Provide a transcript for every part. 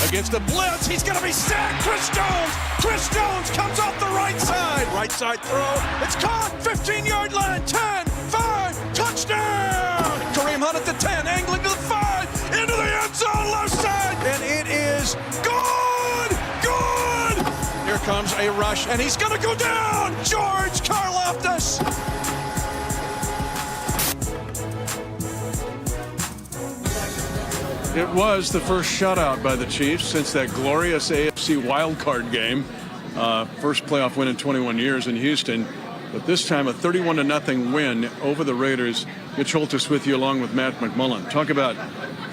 against the blitz. He's going to be sacked. Chris Jones comes off the right side. Right side throw. It's caught. 15-yard line. 10, 5, touchdown. Kareem Hunt at the 10, angling to the 5, into the end zone, left side, and it is good. Here comes a rush, and he's going to go down. George Karlaftis. It was the first shutout by the Chiefs since that glorious AFC wildcard game. First playoff win in 21 years in Houston. But this time a 31-0 win over the Raiders. Mitch Holthus with you along with Matt McMullen. Talk about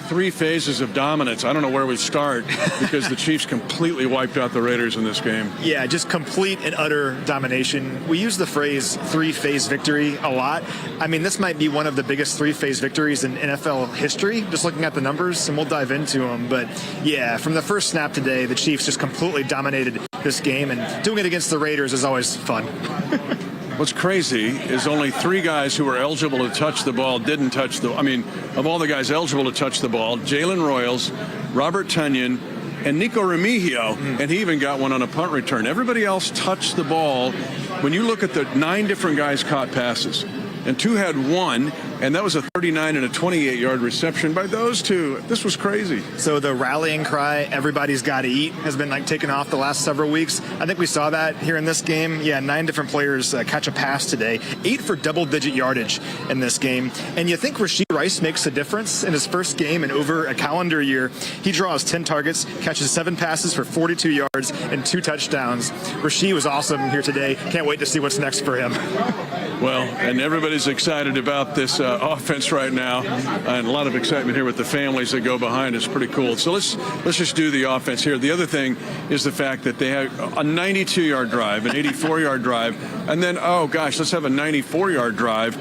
3 phases of dominance. I don't know where we start because the Chiefs completely wiped out the Raiders in this game. Yeah, just complete and utter domination. We use the phrase 3-phase victory a lot. I mean, this might be one of the biggest 3-phase victories in NFL history, just looking at the numbers, and we'll dive into them. But yeah, from the first snap today, the Chiefs just completely dominated this game, and doing it against the Raiders is always fun. What's crazy is only 3 guys who were eligible to touch the ball didn't touch the. I mean, of all the guys eligible to touch the ball, Jalen Royals, Robert Tonyan, and Nico Remigio, and he even got one on a punt return. Everybody else touched the ball. When you look at the 9 different guys caught passes, and 2 had 1, and that was a 39 and a 28-yard reception by those 2. This was crazy. So the rallying cry, everybody's got to eat, has been taken off the last several weeks. I think we saw that here in this game. Yeah, 9 different players catch a pass today. 8 for double-digit yardage in this game. And you think Rashee Rice makes a difference in his first game in over a calendar year. He draws 10 targets, catches 7 passes for 42 yards and 2 touchdowns. Rashee was awesome here today. Can't wait to see what's next for him. Well, and everybody's excited about this offense right now, and a lot of excitement here with the families that go behind. It's pretty cool. So let's just do the offense here. The other thing is the fact that they had a 92-yard drive, an 84-yard drive, and then, oh gosh, let's have a 94-yard drive.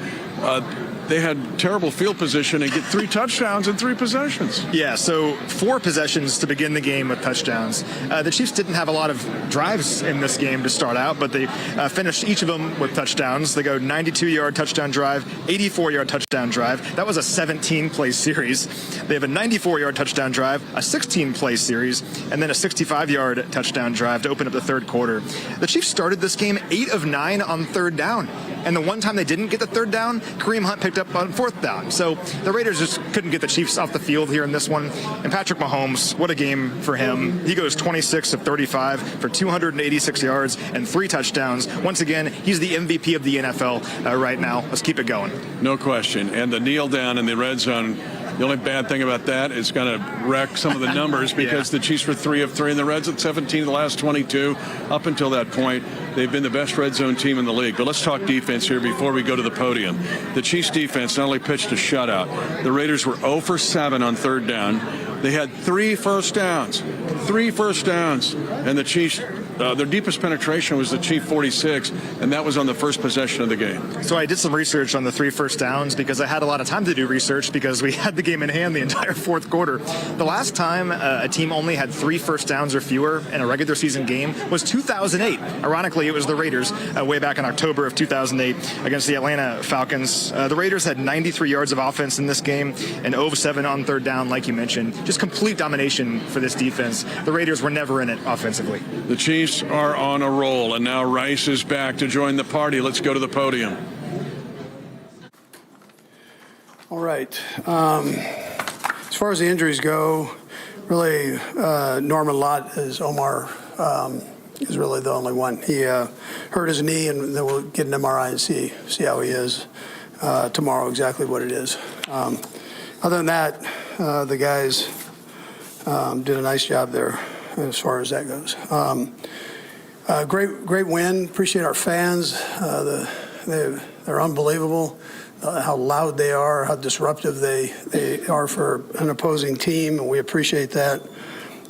They had terrible field position and get 3 touchdowns in 3 possessions. Yeah, so 4 possessions to begin the game with touchdowns. The Chiefs didn't have a lot of drives in this game to start out, but they finished each of them with touchdowns. They go 92-yard touchdown drive, 84-yard touchdown drive. That was a 17-play series. They have a 94-yard touchdown drive, a 16-play series, and then a 65-yard touchdown drive to open up the third quarter. The Chiefs started this game 8 of 9 on third down. And the one time they didn't get the third down, Kareem Hunt picked up on fourth down. So the Raiders just couldn't get the Chiefs off the field here in this one. And Patrick Mahomes, what a game for him. He goes 26 of 35 for 286 yards and 3 touchdowns. Once again, he's the MVP of the NFL right now. Let's keep it going. No question. And the kneel down in the red zone, the only bad thing about that is going to wreck some of the numbers because the Chiefs were 3 of 3 in the red zone, 17 of the last 22. Up until that point, they've been the best red zone team in the league. But let's talk defense here before we go to the podium. The Chiefs defense not only pitched a shutout, the Raiders were 0 for 7 on third down. They had 3 first downs, and the Chiefs, their deepest penetration was the Chief 46, and that was on the first possession of the game. So I did some research on the 3 first downs because I had a lot of time to do research because we had the game in hand the entire fourth quarter. The last time a team only had 3 first downs or fewer in a regular season game was 2008. Ironically, it was the Raiders way back in October of 2008 against the Atlanta Falcons. The Raiders had 93 yards of offense in this game and 0 of 7 on third down, like you mentioned. Just complete domination for this defense. The Raiders were never in it offensively. The Chiefs are on a roll, and now Rice is back to join the party. Let's go to the podium. All right. As far as the injuries go, really, Norman Lott is Omar is really the only one. He hurt his knee, and then we'll get an MRI and see how he is tomorrow, exactly what it is. Other than that, the guys did a nice job there as far as that goes. Great win. Appreciate our fans. They're unbelievable. How loud they are, how disruptive they are for an opposing team, and we appreciate that.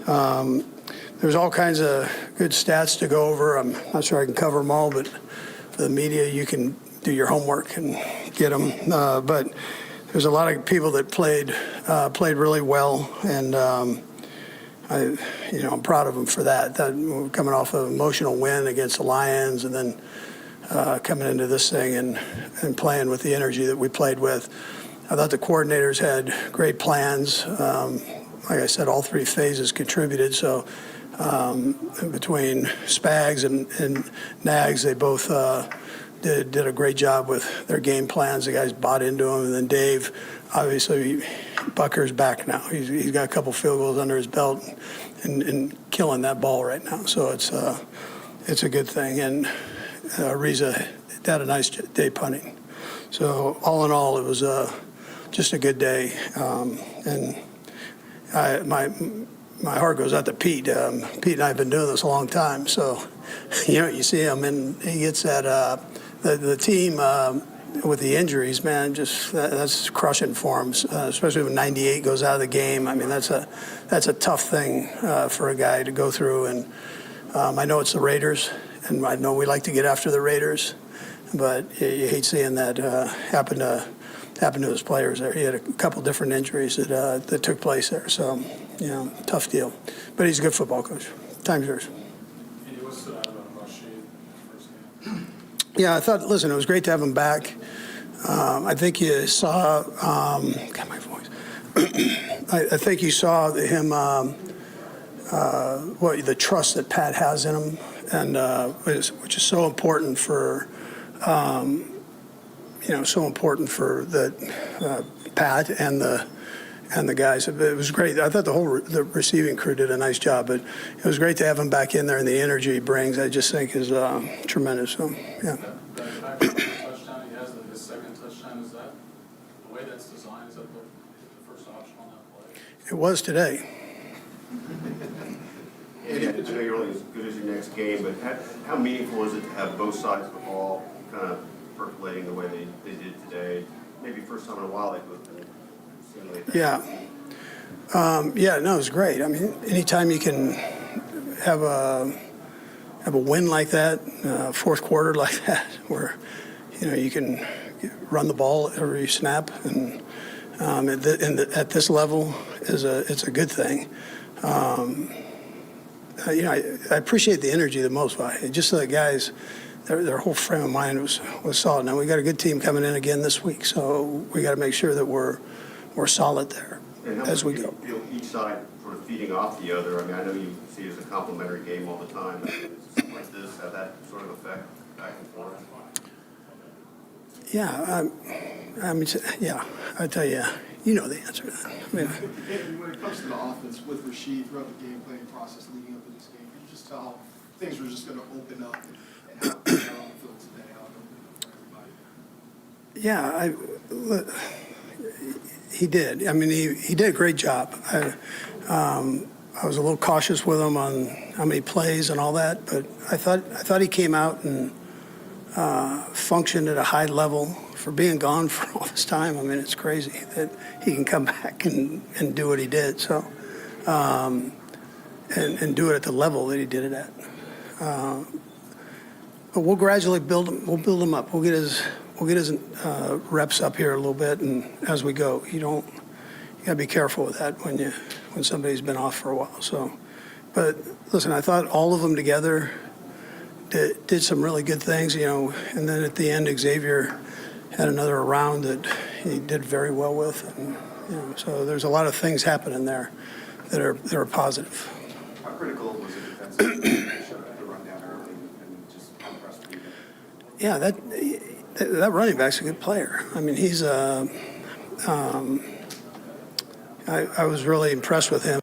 There's all kinds of good stats to go over. I'm not sure I can cover them all, but for the media, you can do your homework and get them. But there's a lot of people that played really well, and I'm proud of them for that. We're coming off an emotional win against the Lions, and then coming into this thing and playing with the energy that we played with. I thought the coordinators had great plans. like I said, all three phases contributed. So between Spags and Nags, they both did a great job with their game plans. The guys bought into them. And then Dave, obviously, Bucker's back now. He's got a couple field goals under his belt and killing that ball right now. So it's a good thing. And Reza had a nice day punting. So all in all, it was just a good day. And my heart goes out to Pete. Pete and I have been doing this a long time. So, you see him, and he gets that the team with the injuries, man, just that's crushing for him, especially when 98 goes out of the game. I mean, that's a tough thing for a guy to go through. And I know it's the Raiders, and I know we like to get after the Raiders, but you hate seeing that happen to his players there. He had a couple different injuries that took place there. So, tough deal. But he's a good football coach. Time's yours. Yeah, I thought, listen, it was great to have him back. I think you saw, got my voice. I think you saw him, the trust that Pat has in him, and which is so important for, so important for Pat and the guys. It was great. I thought the receiving crew did a nice job, but it was great to have him back in there, and the energy he brings, I just think, is tremendous. So, yeah. That touchdown he has, his second touchdown, is that the way that's designed? Is that the first option on that play? It was today. I know you're only as good as your next game, but how meaningful is it to have both sides of the ball kind of percolating the way they did today? Maybe first time in a while they've been simulating. Yeah. No, it was great. I mean, anytime you can have a win like that, fourth quarter like that, where you can run the ball every snap, and at this level it's a good thing. I appreciate the energy the most. Just the guys, their whole frame of mind was solid. Now we got a good team coming in again this week, so we got to make sure that we're solid there as we go. Feel each side sort of feeding off the other. I mean, I know you see it as a complementary game all the time. But something like this have that sort of effect back and forth. Yeah, I tell you, you know the answer to that. I mean, when it comes to the offense with Rashid throughout the game planning process leading up to this game, can you just tell how things were just going to open up and how things are on the field today? How everybody? Yeah, he did. I mean, he did a great job. I was a little cautious with him on how many plays and all that, but I thought he came out and functioned at a high level for being gone for all this time. I mean, it's crazy that he can come back and do what he did. So, and do it at the level that he did it at. But we'll gradually build him. We'll build him up. We'll get his reps up here a little bit, and as we go, you gotta be careful with that when somebody's been off for a while. So, but listen, I thought all of them together did some really good things, and then at the end, Xavier had another round that he did very well with, and so there's a lot of things happening there that are positive. How critical was it defensively to run down early and just compress the defense? Yeah, that running back's a good player. I mean, he's I was really impressed with him.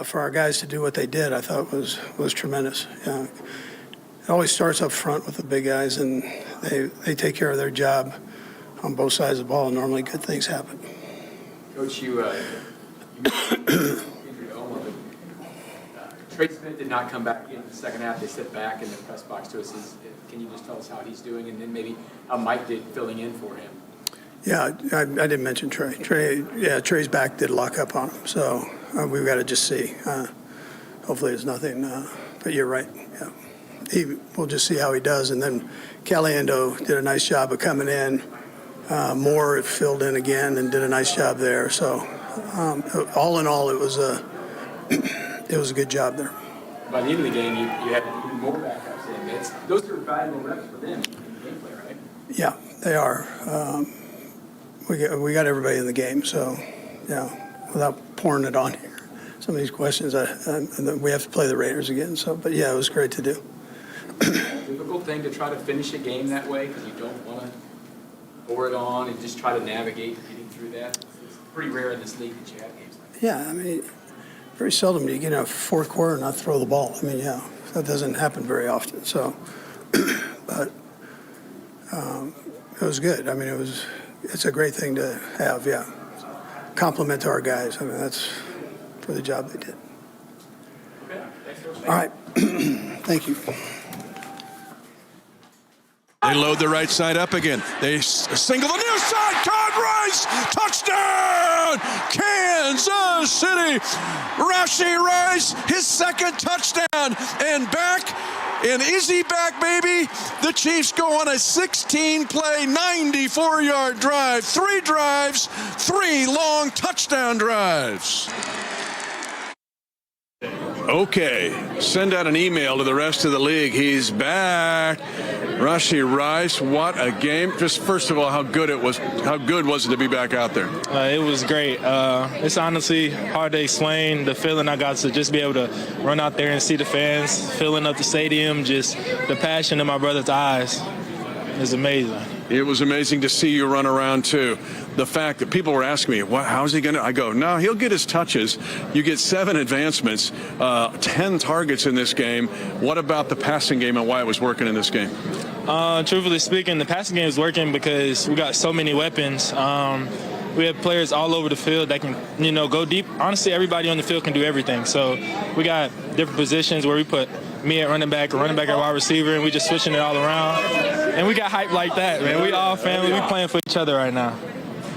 For our guys to do what they did, I thought was tremendous. Yeah. It always starts up front with the big guys, and they take care of their job on both sides of the ball. Normally, good things happen. Coach, you mentioned Omar, but Trey Smith did not come back in the second half. They sit back in the press box to us. Can you just tell us how he's doing, and then maybe how Mike did filling in for him? Yeah, I didn't mention Trey. Trey's back did lock up on him, so we've got to just see. Hopefully it's nothing, but you're right. Yeah, we'll just see how he does. And then Caliendo did a nice job of coming in. Moore filled in again and did a nice job there. So all in all, it was a good job there. By the end of the game, you had more backups in. Those are valuable reps for them in the game plan. Yeah, they are. We got everybody in the game, so yeah. Without pouring it on here, some of these questions, we have to play the Raiders again. So, but yeah, it was great to do. Difficult thing to try to finish a game that way because you don't want to pour it on and just try to navigate getting through that. It's pretty rare in this league that you have games like that. Yeah, I mean, very seldom do you get in a fourth quarter and not throw the ball. I mean, yeah, that doesn't happen very often. So, but it was good. I mean, it's a great thing to have. Yeah, compliment to our guys. I mean, that's for the job they did. Okay, thanks, Coach. All right, thank you. They load the right side up again. They single the near side. Todd Rice, touchdown, Kansas City. Rashee Rice, his second touchdown, and back. And is he back, baby? The Chiefs go on a 16-play, 94-yard drive. 3 drives, 3 long touchdown drives. Okay, send out an email to the rest of the league. He's back. Rashee Rice, what a game. Just first of all, how good was it to be back out there? It was great. It's honestly hard to explain the feeling I got to just be able to run out there and see the fans filling up the stadium, just the passion in my brother's eyes is amazing. It was amazing to see you run around, too. The fact that people were asking me, how's he going to? I go, no, he'll get his touches. You get 7 advancements, 10 targets in this game. What about the passing game and why it was working in this game? Truthfully speaking, the passing game is working because we got so many weapons. We have players all over the field that can, go deep. Honestly, everybody on the field can do everything. So we got different positions where we put me at running back at wide receiver, and we just switching it all around. And we got hype like that, man. We all family. We playing for each other right now.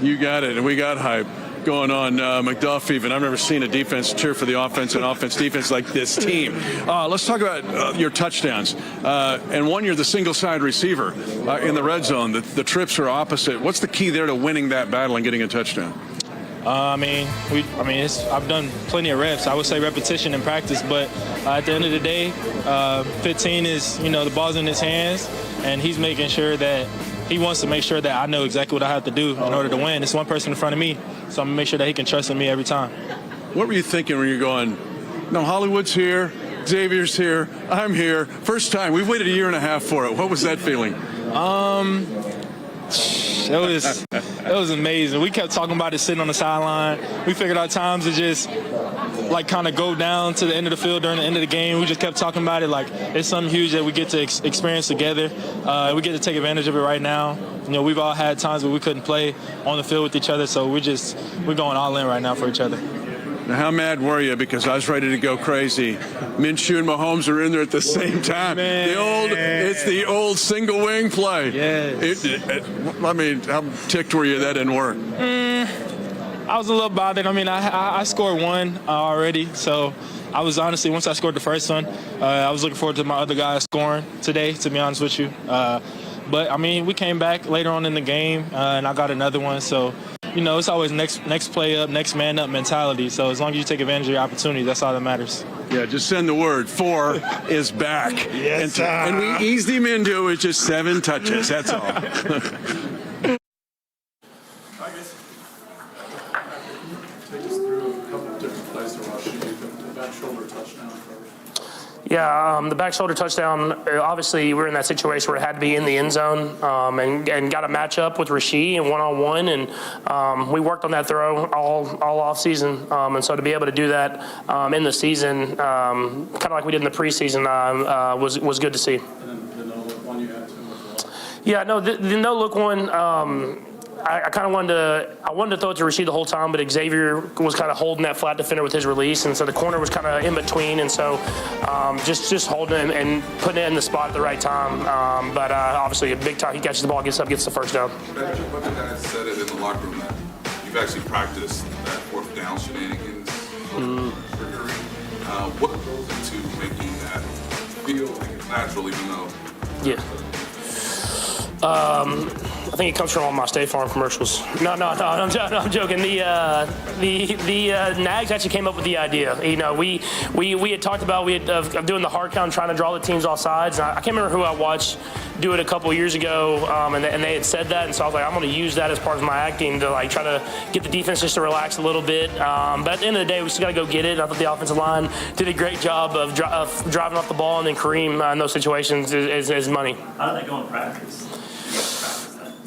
You got it, and we got hype going on. McDuff even. I've never seen a defense cheer for the offense and defense like this team. Let's talk about your touchdowns. And one, you're the single-side receiver in the red zone. The trips are opposite. What's the key there to winning that battle and getting a touchdown? I've done plenty of reps. I would say repetition in practice, but at the end of the day, 15 is, the ball's in his hands, and he's making sure that he wants to make sure that I know exactly what I have to do in order to win. It's one person in front of me, so I'm going to make sure that he can trust in me every time. What were you thinking when you're going, no, Hollywood's here, Xavier's here, I'm here. First time. We've waited 1.5 years for it. What was that feeling? It was amazing. We kept talking about it sitting on the sideline. We figured out times to just kind of go down to the end of the field during the end of the game. We just kept talking about it like it's something huge that we get to experience together. We get to take advantage of it right now. We've all had times where we couldn't play on the field with each other, so we're going all in right now for each other. Now, how mad were you? Because I was ready to go crazy. Minshew and Mahomes are in there at the same time. It's the old single wing play. Yes. How ticked were you that didn't work? I was a little bothered. I scored one already, so I was honestly, once I scored the first one, I was looking forward to my other guys scoring today, to be honest with you. But we came back later on in the game, and I got another one, so it's always next play up, next man up mentality. So as long as you take advantage of your opportunity, that's all that matters. Yeah, just send the word. 4 is back. Yes, and we eased him into it, just 7 touches. That's all. Take us through a couple of different plays to Rashee, the back shoulder touchdown first. Yeah, the back shoulder touchdown, obviously we're in that situation where it had to be in the end zone and got a matchup with Rashee and one-on-one, and we worked on that throw all off season. And so to be able to do that in the season, kind of like we did in the preseason, was good to see. And then the no-look one you had to him as well? Yeah, no, the no-look one, I kind of wanted to throw it to Rashee the whole time, but Xavier was kind of holding that flat defender with his release, and so the corner was kind of in between, and so just holding him and putting it in the spot at the right time. But obviously, a big time, he catches the ball, gets the first down. But the guys said it in the locker room that you've actually practiced that fourth down shenanigans, trickery. What goes into making that feel like it's natural, even though? Yeah. think it comes from all my State Farm commercials. No, I'm joking. The Nags actually came up with the idea. You know, we had talked about of doing the hard count, trying to draw the teams off sides. And I can't remember who I watched do it a couple years ago, and they had said that, and so I was like, I'm going to use that as part of my acting to like try to get the defense just to relax a little bit. But at the end of the day, we still got to go get it. I thought the offensive line did a great job of driving off the ball, and then Kareem in those situations is money. How do they go in practice?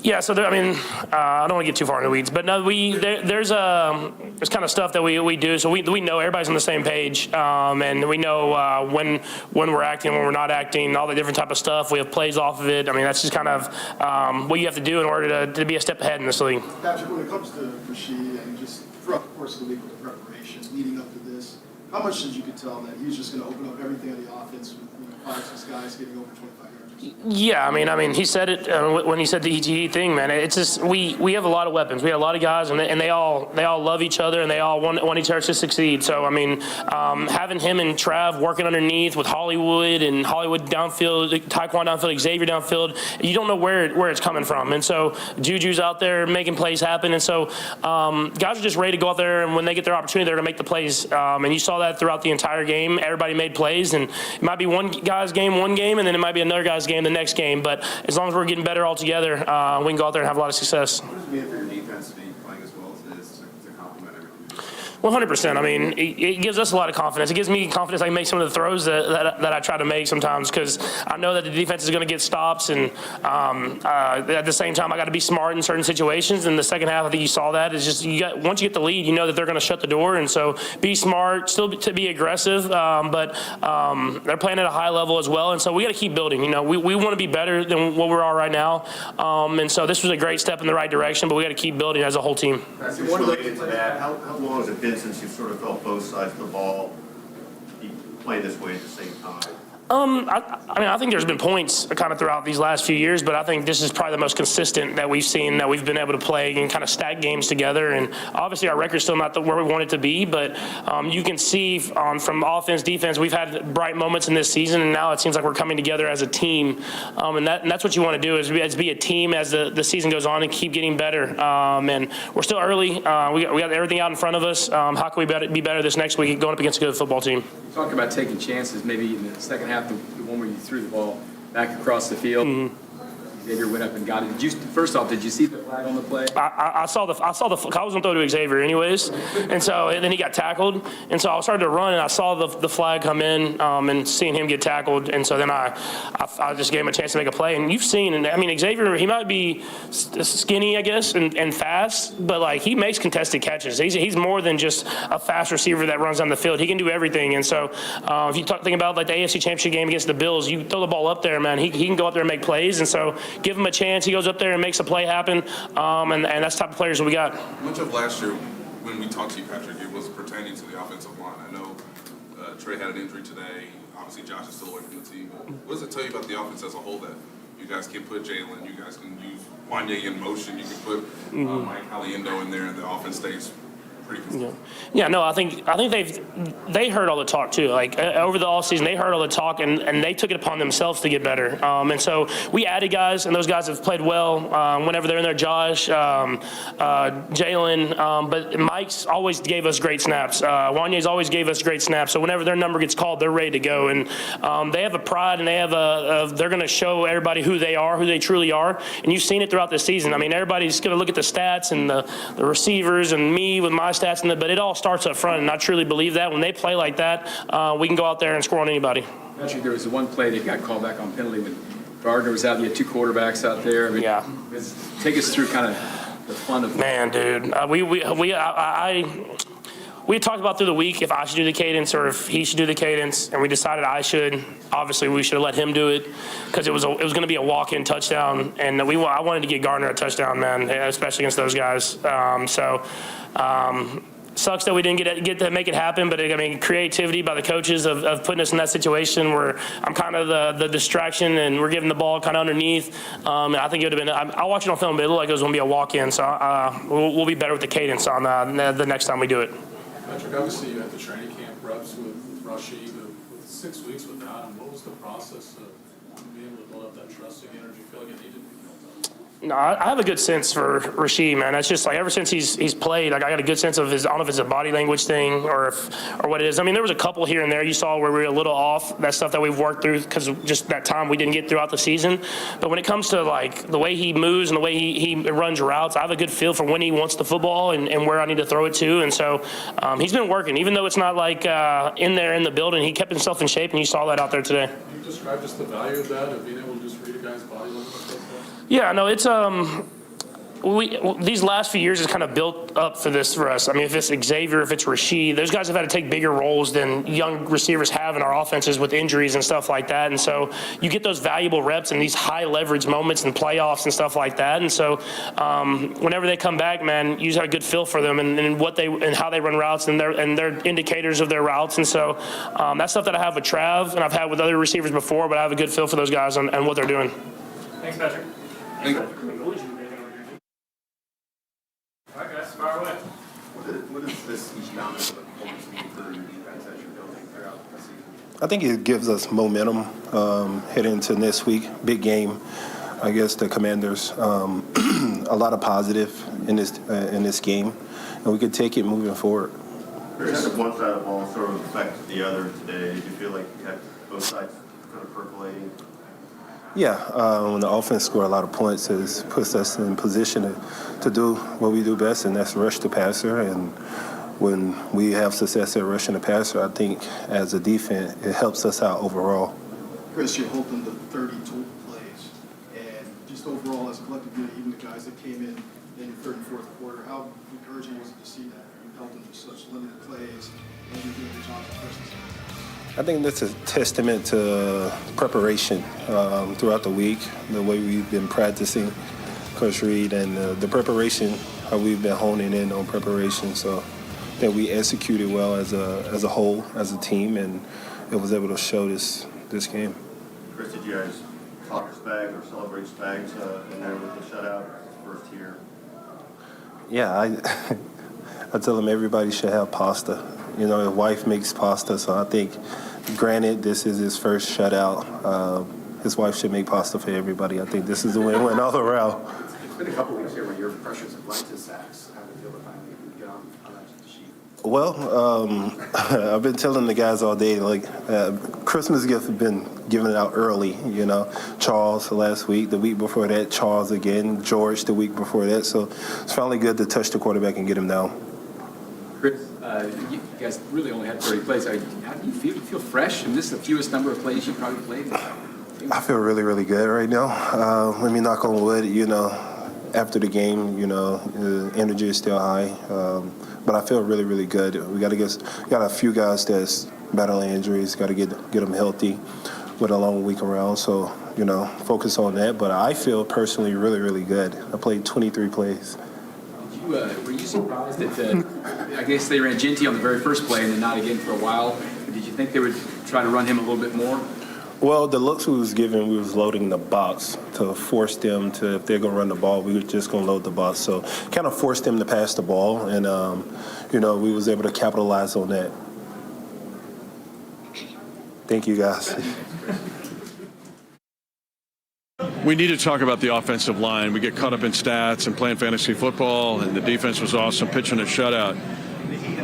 Yeah, so I don't want to get too far in the weeds, but no, there's kind of stuff that we do. So we know everybody's on the same page, and we know when we're acting, when we're not acting, all the different type of stuff. We have plays off of it. I mean, that's just kind of what you have to do in order to be a step ahead in this league. Patrick, when it comes to Rasheed and just throughout the course of the week with the preparation leading up to this, how much did you could tell that he was just going to open up everything on the offense with 5-6 guys getting over 25 yards? Yeah, I mean, he said it when he said the ETE thing, man. It's just we have a lot of weapons. We have a lot of guys, and they all love each other, and they all want each other to succeed. So I mean, having him and Trav working underneath with Hollywood downfield, Taekwon downfield, Xavier downfield, you don't know where it's coming from. And so Juju's out there making plays happen, and so guys are just ready to go out there, and when they get their opportunity, they're going to make the plays. And you saw that throughout the entire game. Everybody made plays, and it might be one guy's game one game, and then it might be another guy's game the next game, but as long as we're getting better all together, we can go out there and have a lot of success. What does it mean for your defense to be playing as well as it is to complement everything? 100%. I mean, it gives us a lot of confidence. It gives me confidence I can make some of the throws that I try to make sometimes, because I know that the defense is going to get stops, and at the same time, I got to be smart in certain situations. In the second half, I think you saw that. It's just once you get the lead, you know that they're going to shut the door, and so be smart, still to be aggressive, but they're playing at a high level as well, and so we got to keep building. You know, we want to be better than what we are right now, and so this was a great step in the right direction, but we got to keep building as a whole team. Related to that, how long has it been since you've sort of felt both sides of the ball be playing this way at the same time? I think there's been points kind of throughout these last few years, but I think this is probably the most consistent that we've seen, that we've been able to play and kind of stack games together. And obviously our record's still not where we want it to be, but you can see from offense, defense, we've had bright moments in this season, and now it seems like we're coming together as a team. And that's what you want to do, is be a team as the season goes on and keep getting better. And we're still early. We got everything out in front of us. How can we be better this next week going up against a good football team? Talk about taking chances, maybe in the second half, the one where you threw the ball back across the field. Mm-hmm. Xavier went up and got it. First off, did you see the flag on the play? I saw the. I was gonna throw to Xavier anyways, and then he got tackled, and so I started to run, and I saw the flag come in, and seeing him get tackled, and so then I just gave him a chance to make a play. And you've seen, and I mean, Xavier, he might be skinny, I guess, and fast, but like he makes contested catches. He's more than just a fast receiver that runs down the field. He can do everything, and so if you think about like the AFC Championship game against the Bills, you throw the ball up there, man, he can go up there and make plays, and so. Give him a chance. He goes up there and makes a play happen, and that's the type of players that we got. Much of last year, when we talked to you, Patrick, it was pertaining to the offensive line. I know Trey had an injury today. Obviously, Josh is still away from the team. But what does it tell you about the offense as a whole, that you guys can put Jalen, you guys can use Wanye in motion, you can put Mike Caliendo in there, and the offense stays pretty consistent? Yeah, no, I think they heard all the talk too. Like over the offseason, they heard all the talk, and they took it upon themselves to get better. And so we added guys, and those guys have played well whenever they're in there. Josh, Jalen, but Mike's always gave us great snaps. Wanye's always gave us great snaps. So whenever their number gets called, they're ready to go. And they have a pride, and they have they're going to show everybody who they are, who they truly are. And you've seen it throughout the season. I mean, everybody's going to look at the stats and the receivers and me with my stats, but it all starts up front, and I truly believe that. When they play like that, we can go out there and score on anybody. Patrick, there was the one play that got called back on penalty when Gardner was out. You had two quarterbacks out there. I mean, yeah. Take us through kind of the fun of man, dude. We talked about through the week if I should do the cadence or if he should do the cadence, and we decided I should. Obviously, we should have let him do it because it was going to be a walk-in touchdown, and I wanted to get Gardner a touchdown, man, especially against those guys. Sucks that we didn't get to make it happen, but I mean, creativity by the coaches of putting us in that situation where I'm kind of the distraction and we're giving the ball kind of underneath. And I think it would have been. I'll watch it on film, but it looked like it was going to be a walk-in. So we'll be better with the cadence on the next time we do it. Patrick, obviously you had the training camp reps with Rasheed. With 6 weeks without him, what was the process of being able to build up that trust again, or did you feel like it needed to be built up? No, I have a good sense for Rasheed, man. That's just like ever since he's played, like I got a good sense of his. I don't know if it's a body language thing or what it is. I mean, there was a couple here and there you saw where we were a little off. That stuff that we've worked through because of just that time we didn't get throughout the season. But when it comes to like the way he moves and the way he runs routes, I have a good feel for when he wants the football and where I need to throw it to. And so he's been working, even though it's not like in there in the building. He kept himself in shape, and you saw that out there today. Can you describe just the value of that, of being able to just read a guy's body language? Yeah, no, it's these last few years has kind of built up for this for us. I mean, if it's Xavier, if it's Rasheed, those guys have had to take bigger roles than young receivers have in our offenses with injuries and stuff like that. And so you get those valuable reps in these high leverage moments and playoffs and stuff like that. And so whenever they come back, man, you just have a good feel for them and what they and how they run routes and their indicators of their routes. And so that's stuff that I have with Trav and I've had with other receivers before, but I have a good feel for those guys and what they're doing. Thanks, Patrick. Thank you. All right, guys, fire away. What is this dominant performance mean for your defense as you're building throughout the season? I think it gives us momentum heading into next week. Big game against the Commanders. A lot of positive in this game, and we could take it moving forward. Chris, one side of the ball sort of affected the other today. Did you feel like you had both sides kind of percolating? Yeah, when the offense scored a lot of points, it puts us in position to do what we do best, and that's rush the passer. And when we have success at rushing the passer, I think as a defense, it helps us out overall. Chris, you're holding the 30 total plays, and just overall as a collective unit, even the guys that came in your third and fourth quarter, how encouraging was it to see that? You held them to such limited plays, and you're doing a good job of pressing. I think that's a testament to preparation throughout the week, the way we've been practicing, Coach Reed, and the preparation, how we've been honing in on preparation. So that we executed well as a whole, as a team, and it was able to show this game. Chris, did you guys talk Spag or celebrate Spags in there with the shutout first here? Yeah, I tell them everybody should have pasta. You know, his wife makes pasta, so I think, granted, this is his first shutout. His wife should make pasta for everybody. I think this is the win-win all around. It's been a couple weeks here where your pressures have led to sacks. How do you feel to finally get on that sheet? Well, I've been telling the guys all day, like, Christmas gifts have been given out early, you know. Charles last week, the week before that, Charles again, George the week before that. So it's finally good to touch the quarterback and get him down. Chris, you guys really only had 30 plays. How do you feel? Do you feel fresh? And this is the fewest number of plays you probably played? I feel really, really good right now. Let me knock on wood, you know, after the game, you know, the energy is still high. But I feel really, really good. We got a few guys that's battling injuries, got to get them healthy with a long week around. So, you know, focus on that. But I feel personally really, really good. I played 23 plays. Were you surprised that I guess they ran Ginty on the very first play and then not again for a while? Did you think they would try to run him a little bit more? Well, the looks we was given, we was loading the box to force them to, if they're going to run the ball, we were just going to load the box. So kind of forced them to pass the ball, and, you know, we was able to capitalize on that. Thank you, guys. We need to talk about the offensive line. We get caught up in stats and playing fantasy football, and the defense was awesome, pitching a shutout.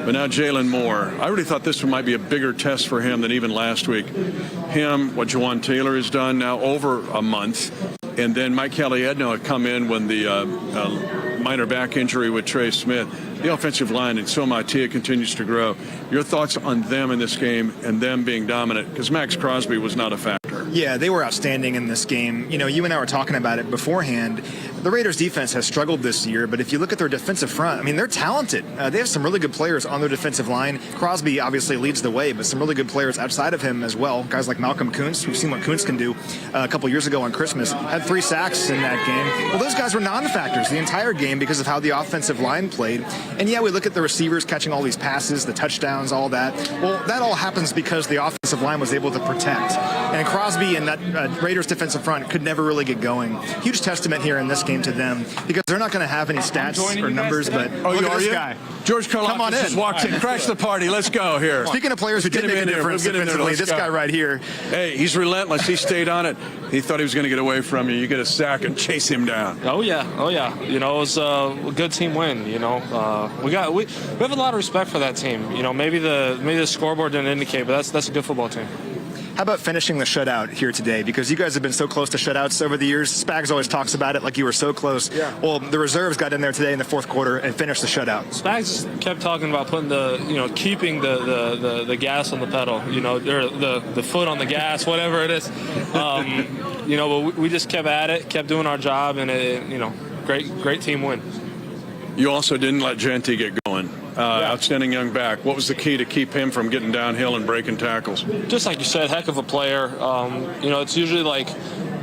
But now Jalen Moore, I really thought this might be a bigger test for him than even last week. Him, what Jawan Taylor has done now over a month, and then Mike Caliedno had come in when the minor back injury with Trey Smith. The offensive line in Somatia continues to grow. Your thoughts on them in this game and them being dominant? Because Max Crosby was not a factor. Yeah, they were outstanding in this game. You know, you and I were talking about it beforehand. The Raiders defense has struggled this year, but if you look at their defensive front, I mean, they're talented. They have some really good players on their defensive line. Crosby obviously leads the way, but some really good players outside of him as well. Guys like Malcolm Kuntz, we've seen what Kuntz can do a couple years ago on Christmas, had 3 sacks in that game. Well, those guys were non-factors the entire game because of how the offensive line played. And yeah, we look at the receivers catching all these passes, the touchdowns, all that. Well, that all happens because the offensive line was able to protect. And Crosby and that Raiders defensive front could never really get going. Huge testament here in this game. game to them because they're not going to have any stats or numbers, but look at this guy. George Karlaftis just walked in. Crash the party. Let's go here. Speaking of players who did make a difference defensively, this guy right here. Hey, he's relentless. He stayed on it. He thought he was going to get away from you. You get a sack and chase him down. Oh yeah. You know, it was a good team win. You know, we have a lot of respect for that team. You know, maybe the scoreboard didn't indicate, but that's a good football team. How about finishing the shutout here today? Because you guys have been so close to shutouts over the years. Spags always talks about it like you were so close. Yeah. Well, the reserves got in there today in the fourth quarter and finished the shutout. Spags kept talking about putting keeping the gas on the pedal, you know, or the foot on the gas, whatever it is. You know, but we just kept at it, kept doing our job, and great team win. You also didn't let Genty get going. Outstanding young back. What was the key to keep him from getting downhill and breaking tackles? Just like you said, heck of a player. You know, it's usually like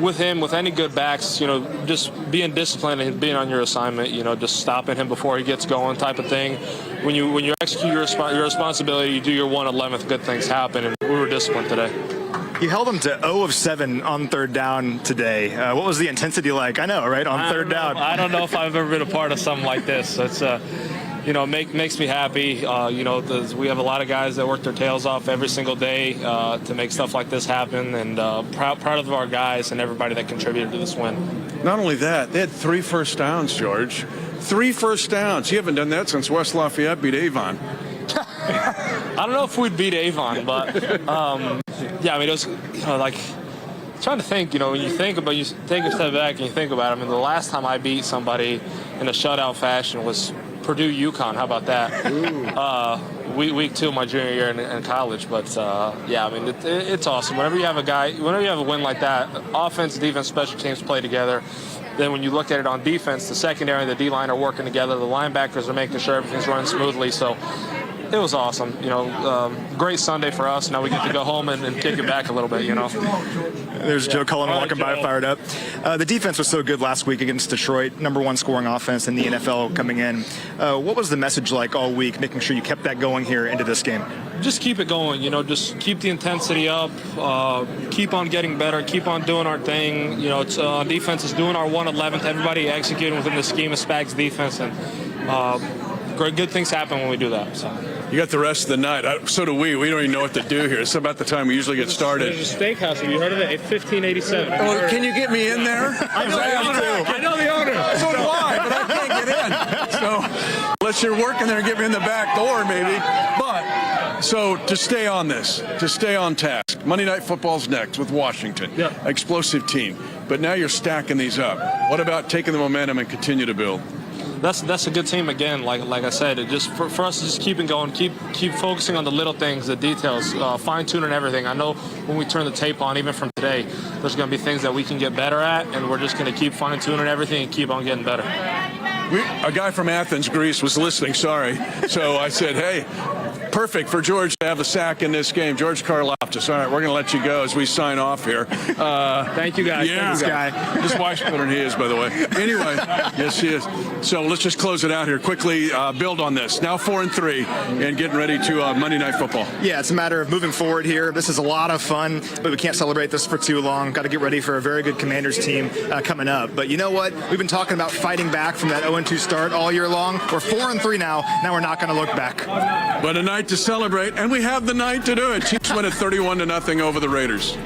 with him, with any good backs, you know, just being disciplined and being on your assignment, you know, just stopping him before he gets going type of thing. When you execute your responsibility, you do your 1/11th, good things happen, and we were disciplined today. You held them to 0 of 7 on third down today. What was the intensity like? I know, right? On third down. I don't know if I've ever been a part of something like this. It's you know, makes me happy. You know, we have a lot of guys that work their tails off every single day to make stuff like this happen, and proud of our guys and everybody that contributed to this win. Not only that, they had 3 first downs, George. 3 first downs. You haven't done that since West Lafayette beat Avon. I don't know if we'd beat Avon, but yeah, I mean, it was like trying to think. You know, when you take a step back and you think about it. I mean, the last time I beat somebody in a shutout fashion was Purdue UConn. How about that? Week 2 of my junior year in college. But yeah, I mean, it's awesome. Whenever you have a win like that, offense, defense, special teams play together. Then when you look at it on defense, the secondary and the D-line are working together. The linebackers are making sure everything's running smoothly. So it was awesome. You know, great Sunday for us. Now we get to go home and kick it back a little bit, you know. There's Joe Cullen walking by, fired up. The defense was so good last week against Detroit, #1 scoring offense in the NFL coming in. What was the message like all week, making sure you kept that going here into this game? Just keep it going, you know, just keep the intensity up, keep on getting better, keep on doing our thing. You know, it's defense is doing our 1/11th, everybody executing within the scheme of Spags defense, and good things happen when we do that. So. You got the rest of the night. So do we. We don't even know what to do here. It's about the time we usually get started. There's a steakhouse. Have you heard of it? 1587. Oh, can you get me in there? I know the owner. So do I, but I can't get in. So unless you're working there, get me in the back door maybe. But so to stay on this, to stay on task, Monday Night Football's next with Washington. Yeah. Explosive team. But now you're stacking these up. What about taking the momentum and continue to build? That's a good team again. Like I said, it just for us to just keep it going, keep focusing on the little things, the details, fine tuning everything. I know when we turn the tape on, even from today, there's going to be things that we can get better at, and we're just going to keep fine tuning everything and keep on getting better. A guy from Athens, Greece, was listening. Sorry, so I said, hey. Perfect for George to have a sack in this game. George Karlaftis. All right, we're going to let you go as we sign off here. Thank you, guys. Yeah, Thank you, guy. His wife's better than he is, by the way. Anyway, yes, he is. So let's just close it out here quickly. Build on this. Now 4-3 and getting ready to Monday Night Football. Yeah, it's a matter of moving forward here. This is a lot of fun, but we can't celebrate this for too long. Got to get ready for a very good Commanders team coming up. But you know what? We've been talking about fighting back from that 0-2 start all year long. We're 4-3 now. Now we're not going to look back. But a night to celebrate, and we have the night to do it. Chiefs win at 31-0 over the Raiders.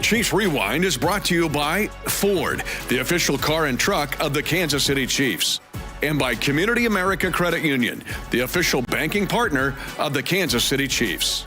Chiefs Rewind is brought to you by Ford, the official car and truck of the Kansas City Chiefs, and by CommunityAmerica Credit Union, the official banking partner of the Kansas City Chiefs.